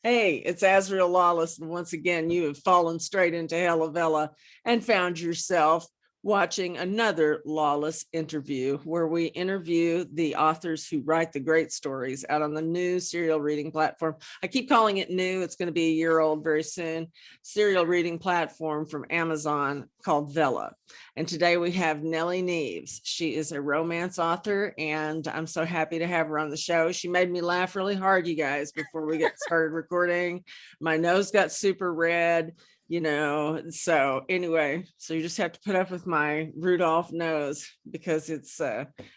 Hey, it's Azrael Lawless, and once again, you have fallen straight into Hella Vella and found yourself watching another Lawless Interview, where we interview the authors who write the great stories out on the new serial reading platform. I keep calling it new. It's going to be a year old very soon. Serial reading platform from Amazon called Vella. And today we have Nellie Neves. She is a romance author, and I'm so happy to have her on the show. She made me laugh really hard, you guys, before we get started recording. My nose got super red. So anyway, so you just have to put up with my Rudolph nose because it's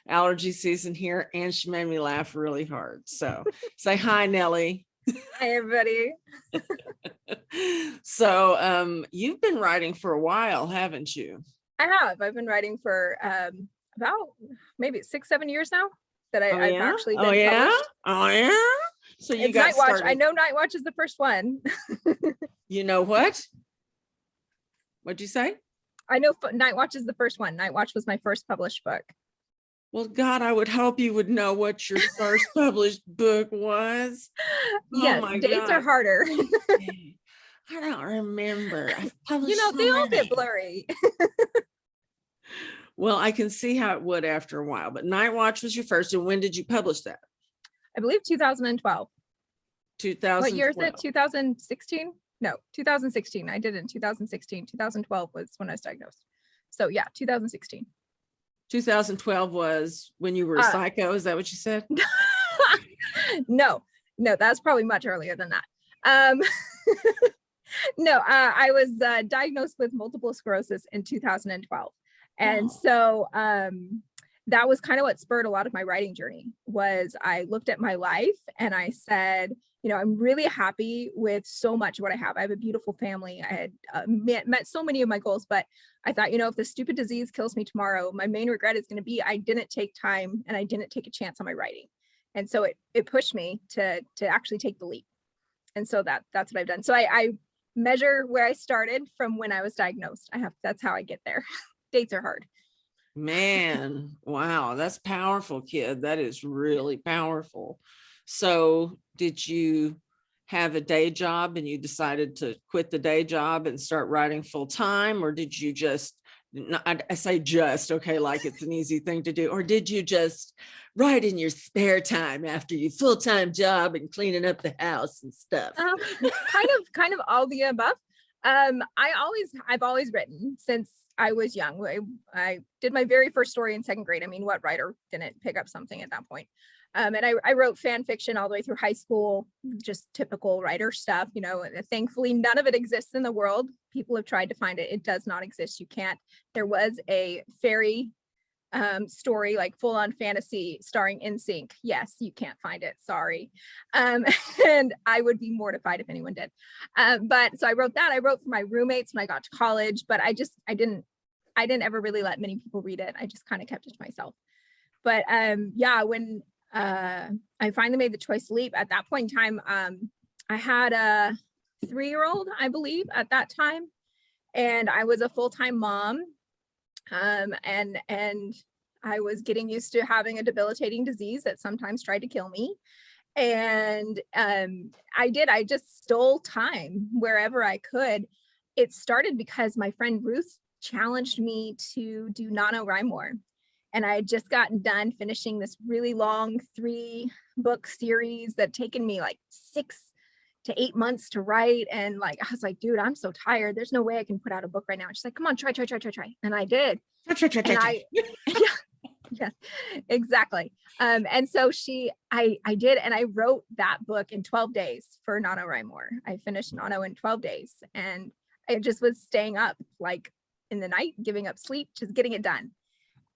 allergy season here, and she made me laugh really hard. So say hi, Nellie. Hi, everybody. So you've been writing for a while, haven't you? I have. I've been writing for about maybe 6-7 years now that I've actually been published. Oh yeah. So you it's got Night Watch. started. I know Night Watch is the first one. You know what? What'd you say? I know Night Watch is the first one. Night Watch was my first published book. Well, God, I would hope you would know what your first published book was. Yes, dates are harder. I don't remember. I've published they all get blurry. Well, I can see how it would after a while, but Night Watch was your first. And when did you publish that? I believe 2012. 2012. What year is it? 2016? No, 2016. I did it in 2016. 2012 was when I was diagnosed. So yeah, 2016. 2012 was when you were a psycho. Is that what you said? No, that's probably much earlier than that. No, I was diagnosed with multiple sclerosis in 2012. And so that was kind of what spurred a lot of my writing journey. Was I looked at my life and I said, I'm really happy with so much of what I have. I have a beautiful family. I had met so many of my goals, but I thought, if the stupid disease kills me tomorrow, my main regret is going to be I didn't take time and I didn't take a chance on my writing. And so it pushed me to actually take the leap. And so that's what I've done. So I measure where I started from when I was diagnosed. That's how I get there. Dates are hard. Man, wow, that's powerful, kid. That is really powerful. So did you have a day job and you decided to quit the day job and start writing full time? Or did you just, I say just, okay, like it's an easy thing to do, or did you just write in your spare time after your full-time job and cleaning up the house and stuff? Kind of all the above. I've always written since I was young. I did my very first story in second grade. I mean, what writer didn't pick up something at that point? And I wrote fan fiction all the way through high school, just typical writer stuff. Thankfully, none of it exists in the world. People have tried to find it. It does not exist. You can't. There was a fairy story, like full on fantasy starring NSYNC. Yes, you can't find it. Sorry. And I would be mortified if anyone did. But so I wrote that. I wrote for my roommates when I got to college, but I didn't ever really let many people read it. I just kind of kept it to myself. But when I finally made the choice to leap, at that point in time, I had a 3-year-old, I believe, at that time. And I was a full-time mom. And I was getting used to having a debilitating disease that sometimes tried to kill me. And I just stole time wherever I could. It started because my friend Ruth challenged me to do NaNoWriMo. And I had just gotten done finishing this really long 3-book series that had taken me like 6 to 8 months to write. And I was like, dude, I'm so tired. There's no way I can put out a book right now. And she's like, come on, try. And I did. Yeah, exactly. And so I did, and I wrote that book in 12 days for NaNoWriMo. I finished Nano in 12 days, and I just was staying up like in the night, giving up sleep, just getting it done.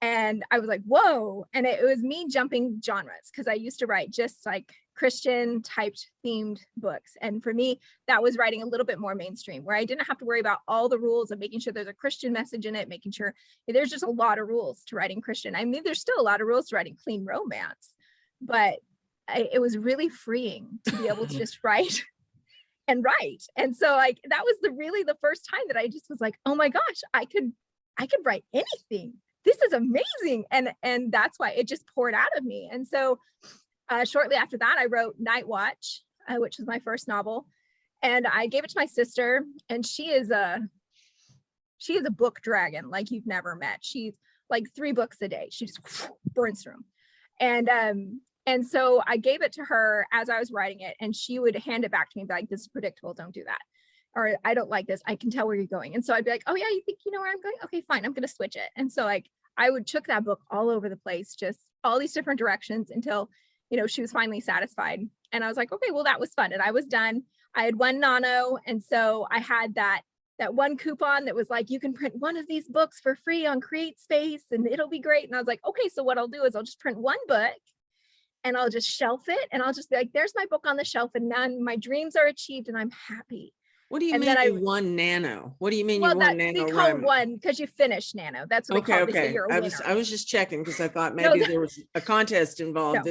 And I was like, whoa. And it was me jumping genres, because I used to write just like Christian typed themed books. And for me, that was writing a little bit more mainstream, where I didn't have to worry about all the rules of making sure there's a Christian message in it, making sure there's just a lot of rules to writing Christian. I mean, there's still a lot of rules to writing clean romance, but it was really freeing to be able to just write and write. And so that was really the first time that I just was like, oh my gosh, I could write anything. This is amazing. And that's why it just poured out of me. And so shortly after that, I wrote Night Watch. which was my first novel. And I gave it to my sister, and she is a book dragon like you've never met. She's like 3 books a day. She just burns through them. And so I gave it to her as I was writing it, and she would hand it back to me and be like, this is predictable, don't do that. Or I don't like this, I can tell where you're going. And so I'd be like, oh yeah, you think you know where I'm going? Okay, fine, I'm gonna switch it. And so like I would took that book all over the place, just all these different directions until, you know, she was finally satisfied. And I was like, okay, well, that was fun. And I was done. I had one Nano. And so I had that one coupon that was like, you can print one of these books for free on Create Space and it'll be great. And I was like, okay, so what I'll do is I'll just print one book and I'll just shelf it. And I'll just be like, there's my book on the shelf, and now my dreams are achieved and I'm happy. What do you mean you won Nano? What do you mean you won Nano? They call one because you finished Nano. That's what they call it. They say you're a winner. I was just checking because I thought maybe there was a contest involved.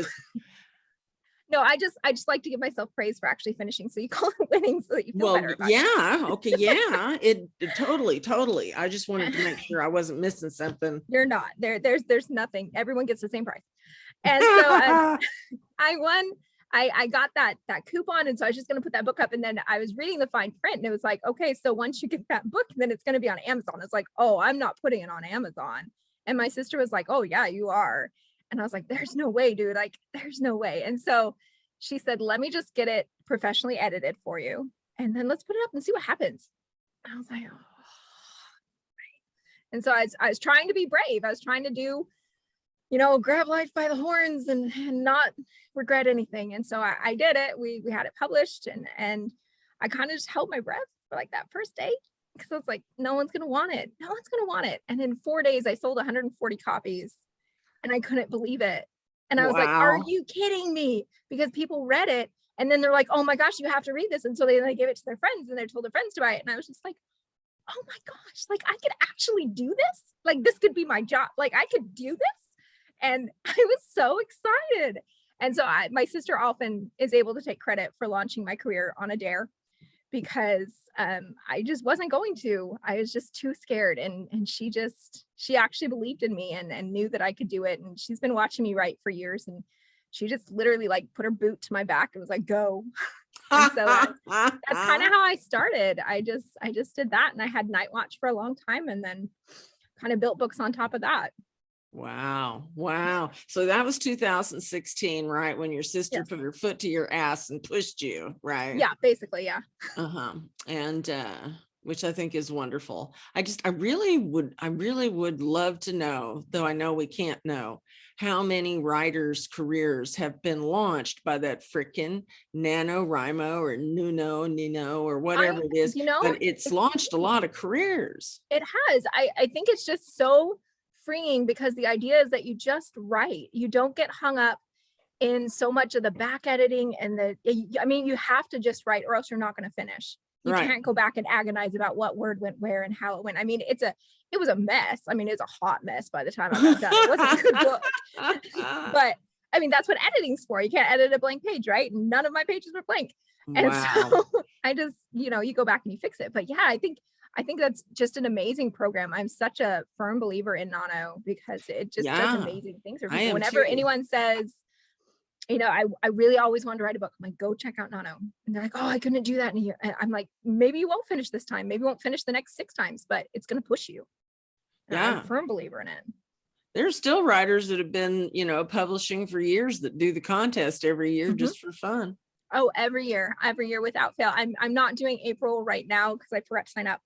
No, I just like to give myself praise for actually finishing. So you call it winning so that you feel better about it. Okay, yeah. It totally. I just wanted to make sure I wasn't missing something. You're not. There's nothing. Everyone gets the same price. And so I won. I got that coupon, and so I was just going to put that book up, and then I was reading the fine print, and it was like, okay, so once you get that book, then it's going to be on Amazon. It's like, oh, I'm not putting it on Amazon. And my sister was like, oh yeah, you are. And I was like, there's no way, dude. Like, there's no way. And so she said, let me just get it professionally edited for you, and then let's put it up and see what happens. And I was like, oh. And so I was trying to be brave. I was trying to do, you know, grab life by the horns and not regret anything. And so I did it. We had it published, and I kind of just held my breath for like that first day, because I was like, no one's going to want it. No one's going to want it. And in 4 days, I sold 140 copies, and I couldn't believe it. And I was like, are you kidding me? Because people read it, and then they're like, oh my gosh, you have to read this. And so they gave it to their friends, and they told their friends to buy it. And I was just like, oh my gosh, like I could actually do this. Like this could be my job. Like I could do this. And I was so excited. And so my sister often is able to take credit for launching my career on a dare, because I just wasn't going to. I was just too scared. And she actually believed in me and knew that I could do it. And she's been watching me write for years. And she just literally like put her boot to my back and was like, go. And so that's kind of how I started. I just did that. And I had Night Watch for a long time, and then kind of built books on top of that. Wow. So that was 2016, right? When your sister put her foot to your ass and pushed you, right? Yeah, basically, yeah. And which I think is wonderful. I really would love to know, though I know we can't know, how many writers' careers have been launched by that frickin' NaNoWriMo or Nino or whatever it is. You know, but it's launched a lot of careers. It has. I think it's just so freeing, because the idea is that you just write. You don't get hung up in so much of the back editing and you have to just write, or else you're not going to finish. You can't go back and agonize about what word went where and how it went. I mean, it was a mess. I mean, it's a hot mess by the time I got done. It wasn't a good book. But I mean, that's what editing's for. You can't edit a blank page, right? None of my pages were blank. And so I just, you go back and you fix it. But yeah, I think that's just an amazing program. I'm such a firm believer in Nano, because it just does amazing things for people. Whenever anyone says, I really always wanted to write a book, I'm like, go check out Nano. And they're like, oh, I couldn't do that in a year. And I'm like, maybe you won't finish this time. Maybe you won't finish the next 6 times, but it's going to push you. And I'm a firm believer in it. There's still writers that have been, publishing for years that do the contest every year just for fun. Oh, every year without fail. I'm not doing April right now because I forgot to sign up.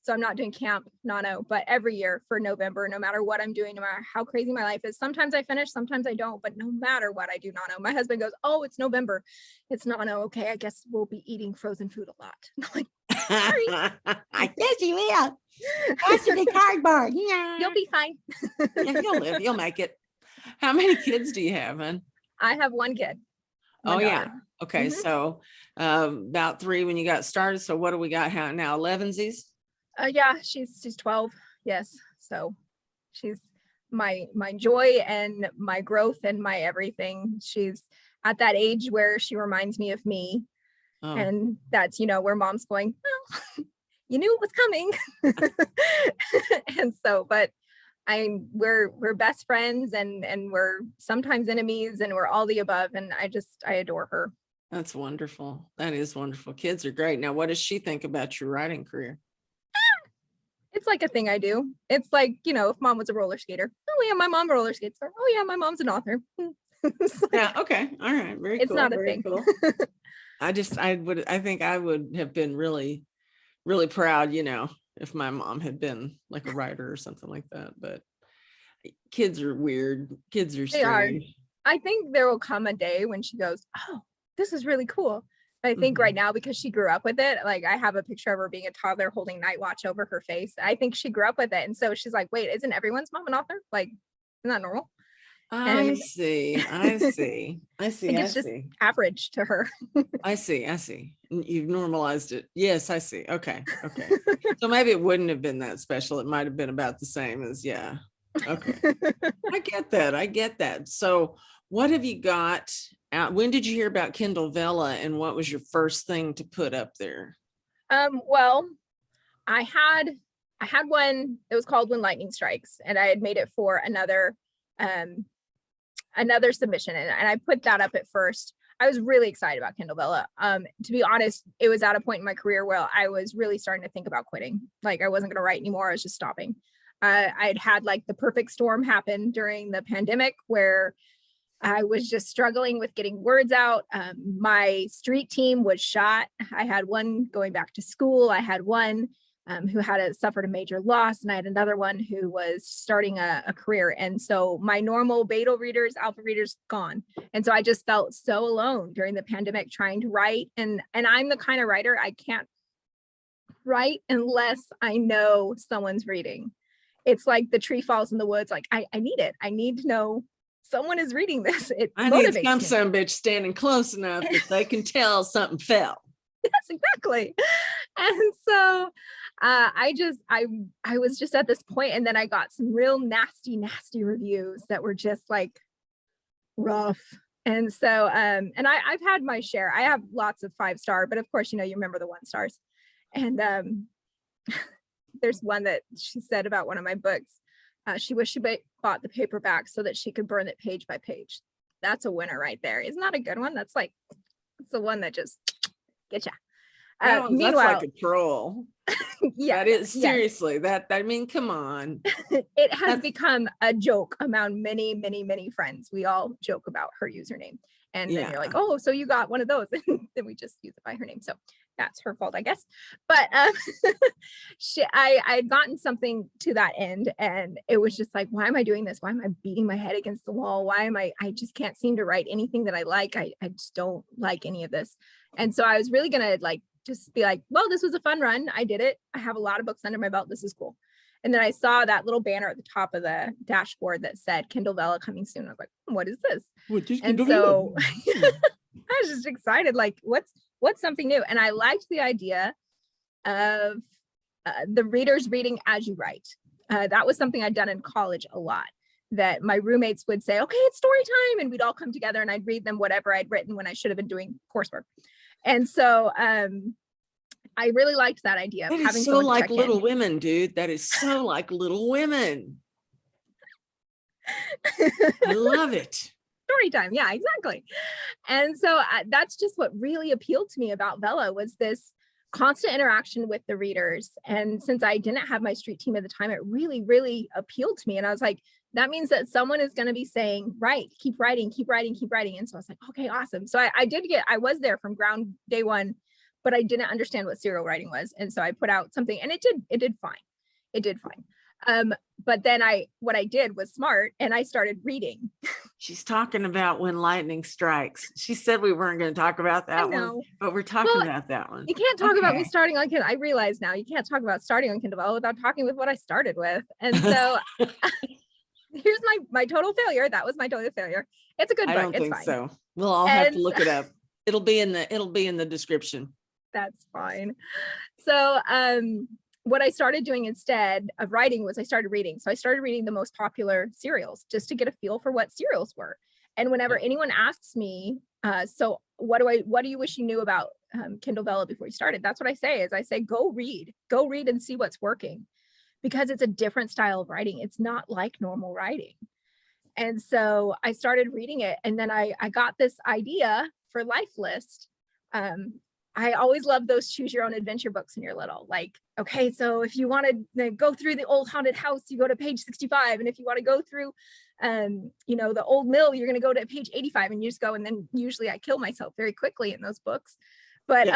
So I'm not doing Camp Nano, but every year for November, no matter what I'm doing, no matter how crazy my life is, sometimes I finish, sometimes I don't, but no matter what I do Nano. My husband goes, oh, it's November. It's Nano. Okay, I guess we'll be eating frozen food a lot. I'm like, sorry. I guess you will. After the cardboard. Yeah. You'll be fine. Yeah, you'll live. You'll make it. How many kids do you have, hon? I have 1 kid. Oh, yeah. Okay. So about 3 when you got started. So what do we got now? 11sies? Yeah, she's 12. Yes. So she's my joy and my growth and my everything. She's at that age where she reminds me of me. Oh. And that's, where mom's going, well, you knew it was coming. And so, but we're best friends and we're sometimes enemies and we're all the above. And I adore her. That's wonderful. That is wonderful. Kids are great. Now, what does she think about your writing career? It's like a thing I do. It's like, if mom was a roller skater. Oh yeah, my mom roller skates. Or, oh yeah, my mom's an author. It's like, Yeah. Okay. All right. Very it's cool. not a Very thing. cool. I think I would have been really, really proud, if my mom had been like a writer or something like that. But kids are weird. Kids are They are. strange. I think there will come a day when she goes, oh, this is really cool. I think right now, because she grew up with it, like I have a picture of her being a toddler holding night watch over her face. I think she grew up with it. And so she's like, wait, isn't everyone's mom an author? Like, isn't that normal? I And see. I see. I I see. think I it's just see. average to her. I see. I see. You've normalized it. Yes, I see. Okay. Okay. So maybe it wouldn't have been that special. It might have been about the same as, yeah. Okay. I get that. I get that. So what have you got out? When did you hear about Kindle Vella, and what was your first thing to put up there? Well, I had one, it was called When Lightning Strikes, and I had made it for um another submission, and I put that up at first. I was really excited about Kindle Vella. To be honest, it was at a point in my career where I was really starting to think about quitting. Like I wasn't going to write anymore. I was just stopping. I'd had like the perfect storm happen during the pandemic where I was just struggling with getting words out. My street team was shot. I had one going back to school. I had one who had suffered a major loss, and I had another one who was starting a career. And so my normal beta readers, alpha readers, gone. And so I just felt so alone during the pandemic trying to write. And I'm the kind of writer, I can't write unless I know someone's reading. It's like the tree falls in the woods. Like I need it. I need to know someone is reading this. It I need motivates some me. son bitch standing close enough that they can tell something fell. Yes, exactly. And so I was just at this point, and then I got some real nasty reviews that were just like rough. And so and I've had my share. I have lots of 5-star, but of course, you remember the 1-stars. And there's one that she said about one of my books. She wished she bought the paperback so that she could burn it page by page. That's a winner right there. Isn't that a good one? That's like, it's the one that just get you. That's like a troll. Yeah, that is yes. seriously I mean, come on. It has become a joke among many friends. We all joke about her username. And then you're like, oh, so you got one of those. And then we just use it by her name. So that's her fault, I guess. But I had gotten something to that end, and it was just like, why am I doing this? Why am I beating my head against the wall? Why am I just can't seem to write anything that I like. I just don't like any of this. And so I was really gonna like just be like, well, this was a fun run. I did it. I have a lot of books under my belt. This is cool. And then I saw that little banner at the top of the dashboard that said Kindle Vella coming soon. I was like, what is this? And so I was just excited. Like, what's something new? And I liked the idea of the readers reading as you write. That was something I'd done in college a lot, that my roommates would say, okay, it's story time. And we'd all come together and I'd read them whatever I'd written when I should have been doing coursework. And so I really liked that idea of having so like Little Women, dude. That is so like Little Women. I love it. Story time. Yeah, exactly. And so that's just what really appealed to me about Vella, was this constant interaction with the readers. And since I didn't have my street team at the time, it really appealed to me. And I was like, that means that someone is going to be saying, right, keep writing. And so I was like, okay, awesome. So I was there from ground day one, but I didn't understand what serial writing was. And so I put out something, and it did fine. But then what I did was smart, and I started reading. She's talking about When Lightning Strikes. She said we weren't going to talk about that one, but we're talking about that one. You can't talk about me starting on Kindle. I realize now you can't talk about starting on Kindle without talking with what I started with. And so here's my total failure. That was my total failure. It's a good book. I don't think fine. so. We'll all have to look it up. It'll be in the description. That's fine. So what I started doing instead of writing was I started reading. So I started reading the most popular serials just to get a feel for what serials were. And whenever anyone asks me, so what do you wish you knew about Kindle Vella before you started? That's what I say. Is I say, go read and see what's working, because it's a different style of writing. It's not like normal writing. And so I started reading it, and then I got this idea for Life List, I always love those choose your own adventure books when you're little. Like, okay, so if you want to go through the old haunted house, you go to page 65. And if you want to go through, the old mill, you're going to go to page 85, and you just go. And then usually I kill myself very quickly in those books. But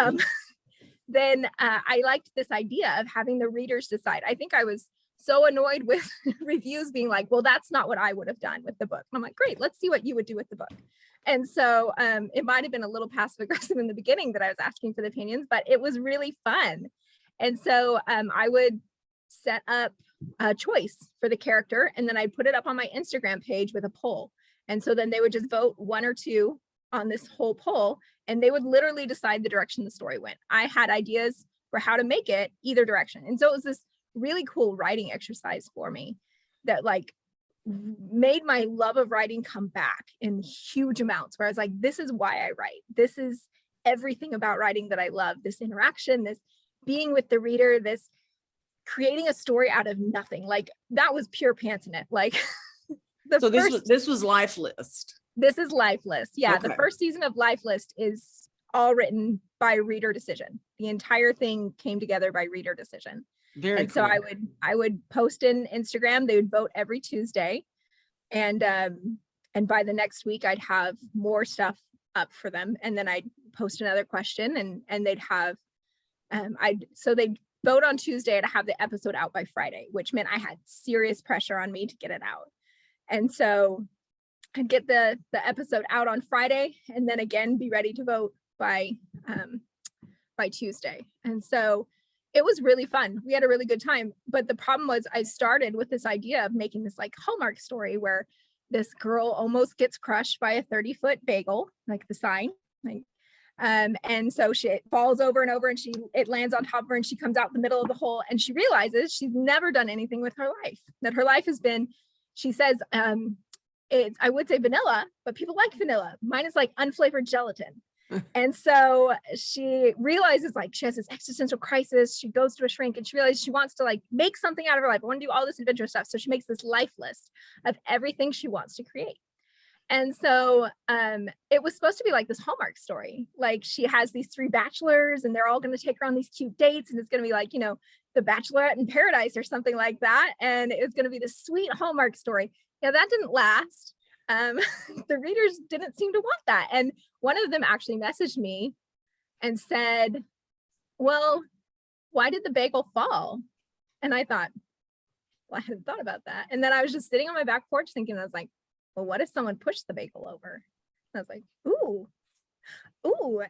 then I liked this idea of having the readers decide. I think I was so annoyed with reviews being like, well, that's not what I would have done with the book. And I'm like, great, let's see what you would do with the book. And so it might have been a little passive aggressive in the beginning that I was asking for the opinions, but it was really fun. And so I would set up a choice for the character, and then I'd put it up on my Instagram page with a poll. And so then they would just vote 1 or 2 on this whole poll, and they would literally decide the direction the story went. I had ideas for how to make it either direction. And so it was this really cool writing exercise for me that like made my love of writing come back in huge amounts, where I was like, this is why I write. This is everything about writing that I love. This interaction, this being with the reader, this creating a story out of nothing. Like that was pure pants in it. Like this was Life List. This is Life List. Yeah. Okay. The first season of Life List is all written by reader decision. The entire thing came together by reader decision. Very cool. So I would post in Instagram. They would vote every Tuesday, and by the next week I'd have more stuff up for them, and then I'd post another question, and they'd have they'd vote on Tuesday and have the episode out by Friday, which meant I had serious pressure on me to get it out. And so I'd get the episode out on Friday, and then again be ready to vote by Tuesday. And so it was really fun. We had a really good time. But the problem was I started with this idea of making this like Hallmark story where this girl almost gets crushed by a 30-foot bagel, like the sign. And so she falls over and over, and it lands on top of her, and she comes out the middle of the hole, and she realizes she's never done anything with her life, that her life has been, she says, I would say vanilla, but people like vanilla. Mine is like unflavored gelatin. And so she realizes like she has this existential crisis. She goes to a shrink, and she realizes she wants to like make something out of her life. I want to do all this adventure stuff. So she makes this life list of everything she wants to create. And so it was supposed to be like this Hallmark story. Like she has these 3 bachelors, and they're all going to take her on these cute dates. And it's going to be like, the Bachelorette in Paradise or something like that. And it was going to be this sweet Hallmark story. Yeah, that didn't last. The readers didn't seem to want that. And one of them actually messaged me and said, well, why did the bagel fall? And I thought, well, I hadn't thought about that. And then I was just sitting on my back porch thinking, I was like, well, what if someone pushed the bagel over? And I was like, ooh.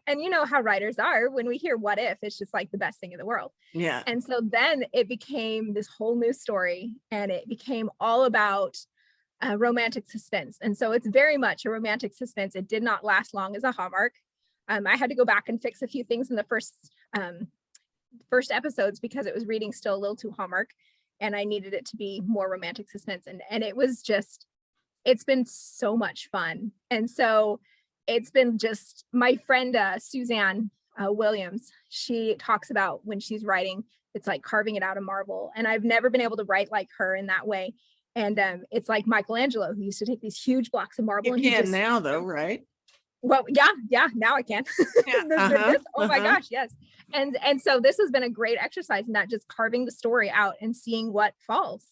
And you know how writers are. When we hear what if, it's just like the best thing in the world. Yeah. And so then it became this whole new story, and it became all about romantic suspense. And so it's very much a romantic suspense. It did not last long as a Hallmark. I had to go back and fix a few things in the first episodes because it was reading still a little too Hallmark, and I needed it to be more romantic suspense. And it was just, it's been so much fun. And so it's been just, my friend Suzanne Williams, she talks about when she's writing, it's like carving it out of marble. And I've never been able to write like her in that way. And it's like Michelangelo, who used to take these huge blocks of marble. You can now though, right? Well, yeah, now I can. Yeah. Oh my gosh, yes. And so this has been a great exercise in that, just carving the story out and seeing what falls.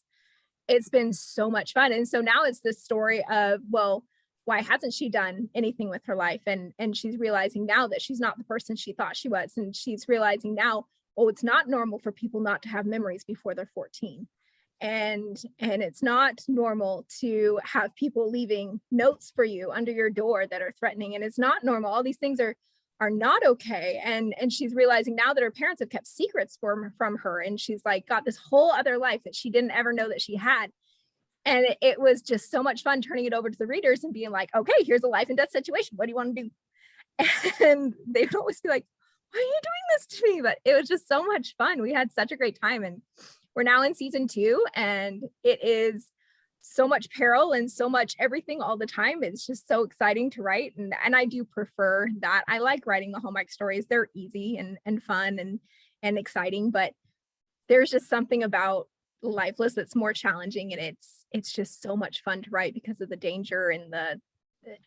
It's been so much fun. And so now it's this story of, well, why hasn't she done anything with her life? And she's realizing now that she's not the person she thought she was. And she's realizing now, oh, it's not normal for people not to have memories before they're 14. And it's not normal to have people leaving notes for you under your door that are threatening. And it's not normal. All these things are not okay. And she's realizing now that her parents have kept secrets from her. And she's like got this whole other life that she didn't ever know that she had. And it was just so much fun turning it over to the readers and being like, okay, here's a life and death situation. What do you want to do? And they would always be like, why are you doing this to me? But it was just so much fun. We had such a great time. And we're now in season 2, and it is so much peril and so much everything all the time. It's just so exciting to write. And I do prefer that. I like writing the Hallmark stories. They're easy and fun and exciting, but there's just something about Life List that's more challenging, and it's just so much fun to write because of the danger and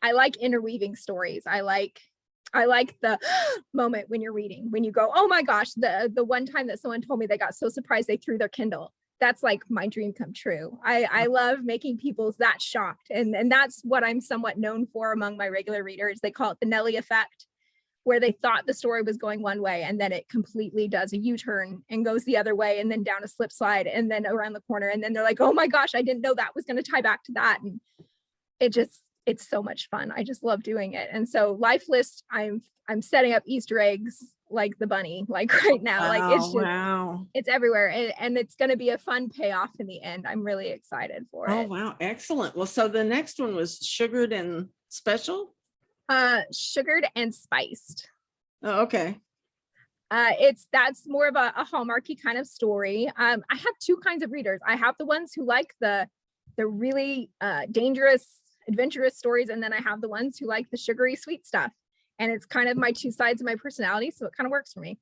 I like interweaving stories. I like I like the moment when you're reading, when you go, oh my gosh, the one time that someone told me they got so surprised they threw their Kindle. That's like my dream come true. I love making people that shocked. And that's what I'm somewhat known for among my regular readers. They call it the Nelly Effect, where they thought the story was going one way and then it completely does a U-turn and goes the other way and then down a slip slide and then around the corner. And then they're like, oh my gosh, I didn't know that was going to tie back to that. And it's so much fun. I just love doing it. And so Life List, I'm setting up Easter eggs like the bunny, like right now. Like it's just Wow. it's everywhere. And it's gonna be a fun payoff in the end. I'm really excited for Oh, it. wow. Excellent. Well, so the next one was Sugared and Special. Sugared and Spiced. Oh, okay. That's more of a Hallmarky kind of story. I have two kinds of readers. I have the ones who like the really dangerous, adventurous stories, and then I have the ones who like the sugary, sweet stuff. And it's kind of my two sides of my personality, so it kind of works for me.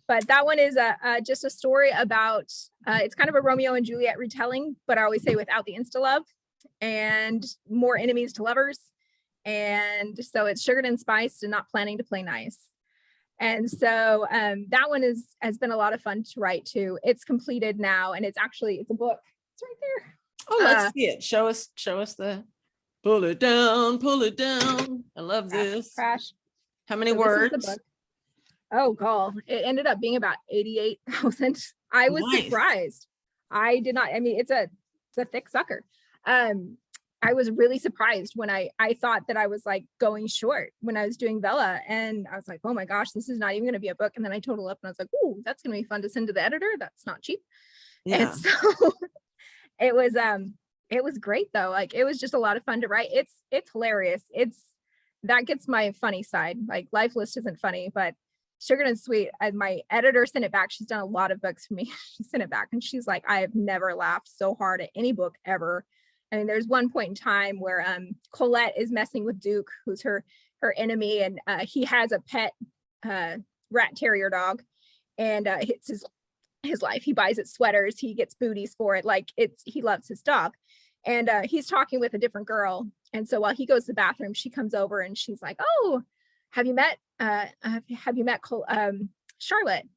But that one is just a story about. It's kind of a Romeo and Juliet retelling, but I always say without the insta love, and more enemies to lovers. And so it's sugared and spiced and not planning to play nice. And so that one has been a lot of fun to write too. It's completed now, and it's a book. It's right there. Oh, let's see it. Show us the pull it down, pull it down. I love this. Crash. How many So words? Oh, God. It ended up being about 88,000. I was surprised. I did not. I mean, it's a thick sucker. I was really surprised when I thought that I was like going short when I was doing Vella, and I was like, oh my gosh, this is not even going to be a book. And then I totaled up and I was like, oh, that's going to be fun to send to the editor. That's not cheap. Yeah. And so it was great though. Like it was just a lot of fun to write. It's hilarious. That gets my funny side. Like Life List isn't funny, but Sugared and Sweet, my editor sent it back. She's done a lot of books for me. She sent it back and she's like, I have never laughed so hard at any book ever. I mean, there's one point in time where Colette is messing with Duke, who's her enemy, and he has a pet rat terrier dog, and it's his life. He buys it sweaters, he gets booties for it, like he loves his dog. And he's talking with a different girl, and so while he goes to the bathroom, she comes over and she's like, "Oh, have you met Charlotte?"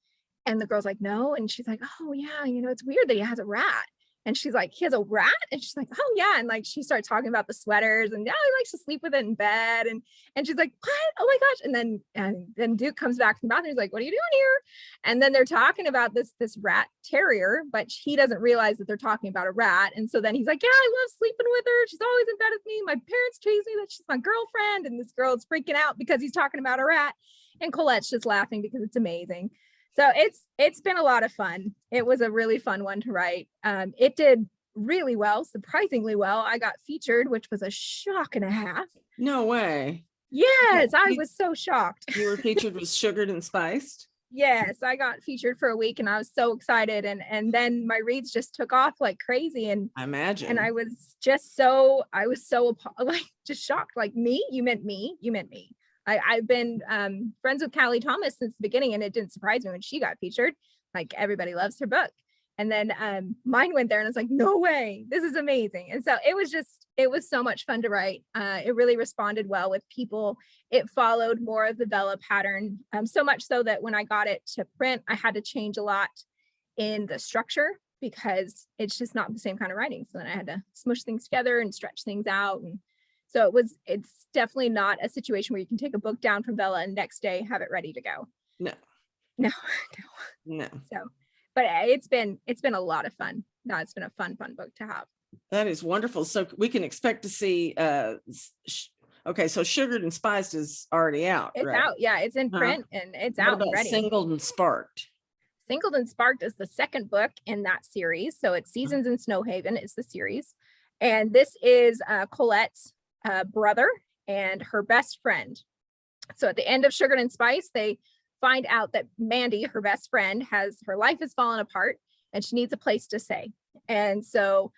And the girl's like, "No," and she's like, "Oh yeah, it's weird that he has a rat." And she's like, he has a rat? And she's like, oh yeah. And like, she starts talking about the sweaters and yeah, he likes to sleep with it in bed. And she's like, what? Oh my gosh. And then Duke comes back from the bathroom. He's like, what are you doing here? And then they're talking about this rat terrier, but he doesn't realize that they're talking about a rat. And so then he's like, yeah, I love sleeping with her. She's always in bed with me. My parents tease me that she's my girlfriend. And this girl is freaking out because he's talking about a rat. And Colette's just laughing because it's amazing. So it's been a lot of fun. It was a really fun one to write. It did really well, surprisingly well. I got featured, which was a shock and a half. No way. Yes, I was so shocked. You were featured with Sugared and Spiced? Yes, I got featured for a week and I was so excited. And then my reads just took off like crazy. And I imagine. And I was so like just shocked. Like, me? You meant me? You meant me. I've been friends with Callie Thomas since the beginning, and it didn't surprise me when she got featured. Like, everybody loves her book. And then mine went there and I was like, no way, this is amazing. And so it was so much fun to write. It really responded well with people. It followed more of the Vella pattern, so much so that when I got it to print, I had to change a lot in the structure because it's just not the same kind of writing. So then I had to smush things together and stretch things out. And so it's definitely not a situation where you can take a book down from Vella and next day have it ready to go. No. So, but it's been a lot of fun. No, it's been a fun book to have. That is wonderful. So we can expect to see, okay, so Sugared and Spiced is already out. It's right? out. Yeah, it's in print and it's out and ready. Singled and Sparked? Singled and Sparked is the second book in that series. So it's Seasons in Snowhaven is the series. And this is Colette's brother and her best friend. So at the end of Sugared and Spice, they find out that Mandy, her best friend, her life has fallen apart and she needs a place to stay. And so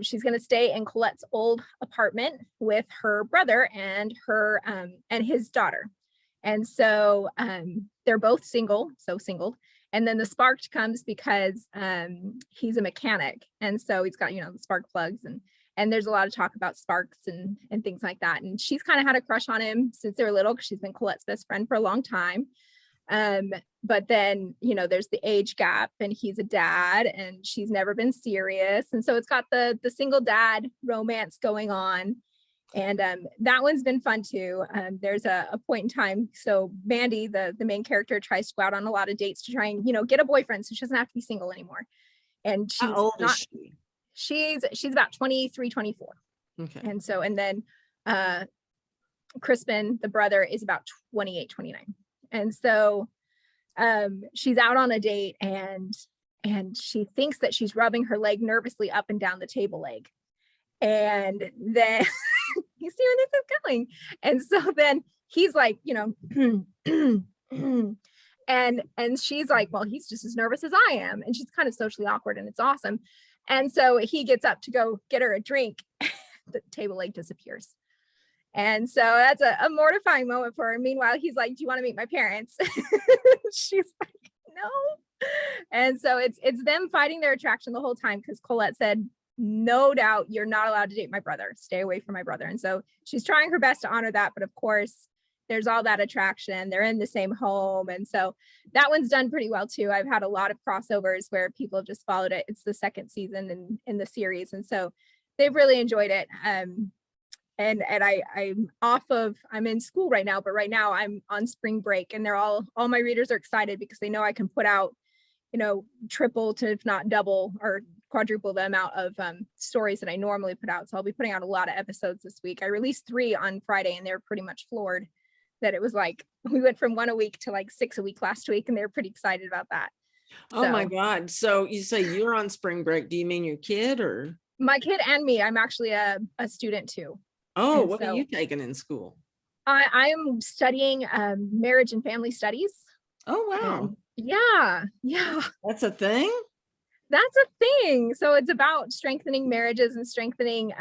she's going to stay in Colette's old apartment with her brother and his daughter. And so they're both singled. And then the Sparked comes because he's a mechanic. And so he's got, the spark plugs And there's a lot of talk about sparks and things like that. And she's kind of had a crush on him since they were little, because she's been Colette's best friend for a long time. But then, you know, there's the age gap, and he's a dad and she's never been serious. And so it's got the single dad romance going on. And that one's been fun too. There's a point in time. So Mandy, the main character, tries to go out on a lot of dates to try and, you know, get a boyfriend so she doesn't have to be single anymore. And she's How old not, is she? she's about 23, 24. Okay. And so, and then Crispin, the brother, is about 28, 29. And so she's out on a date, and she thinks that she's rubbing her leg nervously up and down the table leg. And then you see where this is going. And so then he's like, you know, and she's like, well, he's just as nervous as I am. And she's kind of socially awkward, and it's awesome. And so he gets up to go get her a drink. The table leg disappears. And so that's a mortifying moment for her. Meanwhile, he's like, do you want to meet my parents? She's like, no. And so it's them fighting their attraction the whole time, because Colette said, no doubt, you're not allowed to date my brother. Stay away from my brother. And so she's trying her best to honor that. But of course, there's all that attraction. They're in the same home. And so that one's done pretty well too. I've had a lot of crossovers where people have just followed it. It's the second season in the series. And so they've really enjoyed it. And I'm in school right now, but right now I'm on spring break, and they're all my readers are excited because they know I can put out, you know, triple to if not double or quadruple the amount of stories that I normally put out. So I'll be putting out a lot of episodes this week. I released 3 on Friday, and they're pretty much floored that it was like, we went from 1 a week to like 6 a week last week, and they're pretty excited about that. Oh my God. So you say you're on spring break. Do you mean your kid or? My kid and me. I'm actually a student too. Oh, And what so are you taking in school? I am studying marriage and family studies. Oh, wow. Yeah. That's a thing? That's a thing. So it's about strengthening marriages and strengthening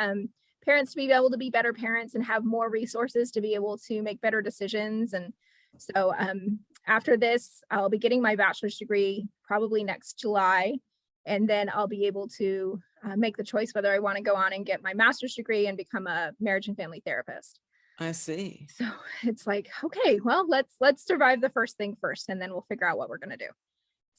parents to be able to be better parents and have more resources to be able to make better decisions. And so after this, I'll be getting my bachelor's degree probably next July. And then I'll be able to make the choice whether I want to go on and get my master's degree and become a marriage and family therapist. I see. So it's like, okay, well, let's survive the first thing first, and then we'll figure out what we're going to do.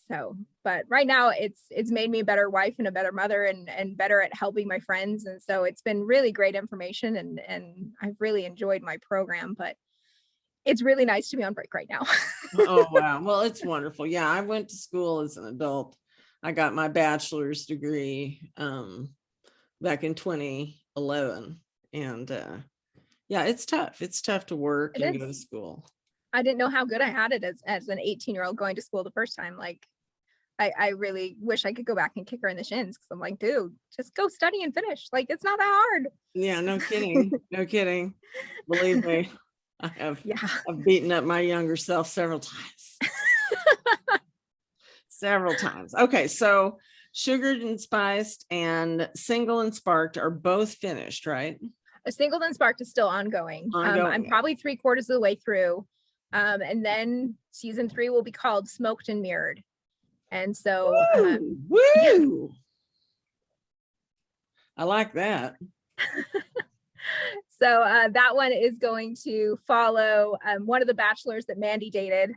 So, but right now it's made me a better wife and a better mother and better at helping my friends. And so it's been really great information, and I've really enjoyed my program, but it's really nice to be on break right now. Oh, wow. Well, it's wonderful. Yeah, I went to school as an adult. I got my bachelor's degree back in 2011. And yeah, it's tough. It's tough to work and go to school. I didn't know how good I had it as an 18-year-old going to school the first time. Like, I really wish I could go back and kick her in the shins, because I'm like, dude, just go study and finish. Like, it's not that hard. Yeah, no kidding. No kidding. Believe me, I've beaten up my younger self several times. Several times. Okay, so Sugared and Spiced and Single and Sparked are both finished, right? Single and Sparked is still ongoing. I'm probably 3/4 of the way through. And then season 3 will be called Smoked and Mirrored. And so woo! I like that. So that one is going to follow one of the bachelors that Mandy dated.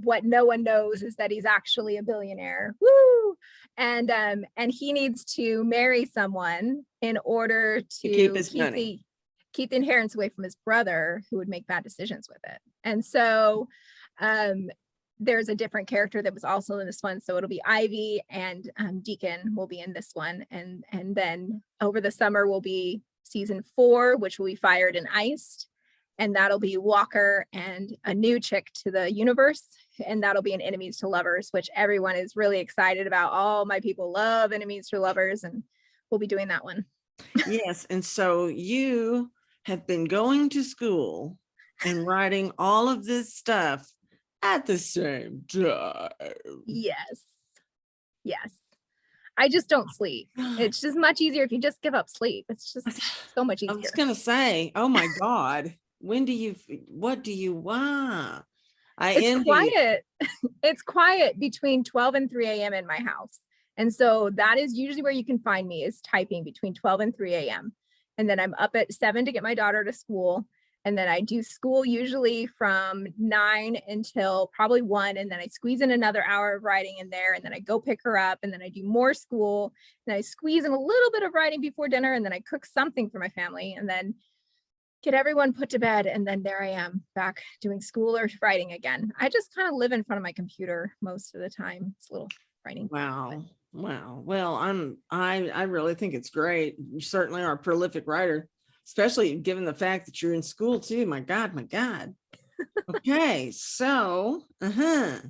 What no one knows is that he's actually a billionaire. Woo! And he needs to marry someone in order to keep his money. Keep the inheritance away from his brother, who would make bad decisions with it. And so there's a different character that was also in this one. So it'll be Ivy, and Deacon will be in this one. And then over the summer will be season 4, which will be Fired and Iced. And that'll be Walker and a new chick to the universe. And that'll be an Enemies to Lovers, which everyone is really excited about. All my people love Enemies to Lovers, and we'll be doing that one. Yes. And so you have been going to school and writing all of this stuff at the same time. Yes. I just don't sleep. It's just much easier if you just give up sleep. It's just so much easier. I was going to say, oh my God, what do you want? It's quiet. It's quiet between 12 and 3 a.m. in my house. And so that is usually where you can find me, is typing between 12 and 3 a.m. And then I'm up at 7 to get my daughter to school. And then I do school usually from 9 until probably 1. And then I squeeze in another hour of writing in there. And then I go pick her up. And then I do more school. And I squeeze in a little bit of writing before dinner. And then I cook something for my family. And then get everyone put to bed. And then there I am back doing school or writing again. I just kind of live in front of my computer most of the time. It's a little frightening. Wow. Wow. Well, I really think it's great. You certainly are a prolific writer, especially given the fact that you're in school too. My God, my God. Okay. So, now